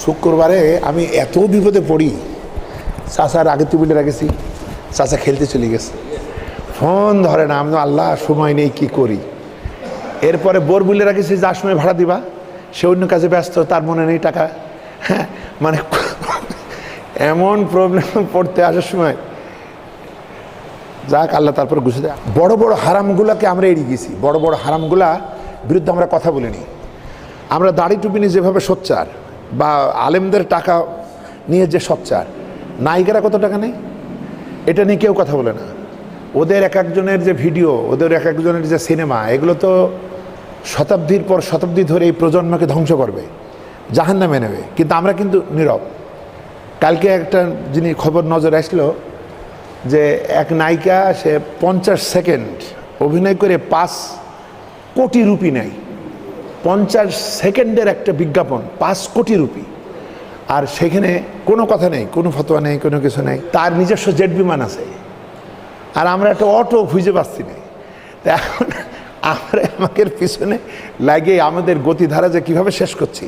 শুক্রবারে আমি এত বিপদে পড়ি, চাচার আগে টেবিলে রেখেছি, চাচা খেলতে চলে গেছে, ফোন ধরে না। আমি আল্লাহ সময় নেই, কি করি। এরপরে বোর বুলে রাখেছি, যার সময় ভাড়া দিবা, সে অন্য কাজে ব্যস্ত, তার মনে নেই টাকা। হ্যাঁ, মানে এমন প্রবলেম পড়তে আসার সময় যাক আল্লাহ তারপর ঘুষে দেয়। বড় বড় হারামগুলাকে আমরা এড়িয়ে গেছি, বড় বড় হারামগুলা বিরুদ্ধে আমরা কথা বলিনি। আমরা দাড়ি টুপি নিয়ে যেভাবে সোচ্চার, বা আলেমদের টাকা নিয়ে যে সোচ্চার, নায়িকারা কত টাকা নেই এটা নিয়ে কেউ কথা বলে না। ওদের এক একজনের যে ভিডিও, ওদের এক একজনের যে সিনেমা, এগুলো তো শতাব্দীর পর শতাব্দী ধরে এই প্রজন্মকে ধ্বংস করবে, জাহান্নামে নেবে। কিন্তু আমরা কিন্তু নীরব। কালকে একটা যিনি খবর নজরে আসলো যে এক নায়িকা, সে 50 সেকেন্ড অভিনয় করে 5 কোটি রুপি নেয়। 50 সেকেন্ডের একটা বিজ্ঞাপন, 5 কোটি রুপি। আর সেখানে কোনো কথা নেই, কোনো ফতোয়া নেই, কোনো কিছু নেই। তার নিজস্ব জেট বিমান আছে, আর আমরা একটা অটো খুঁজে পাচ্ছি না। তা এখন আমরা আমাদের পিছনে লাগে আমাদের গতিধারা যে কীভাবে শেষ করছি।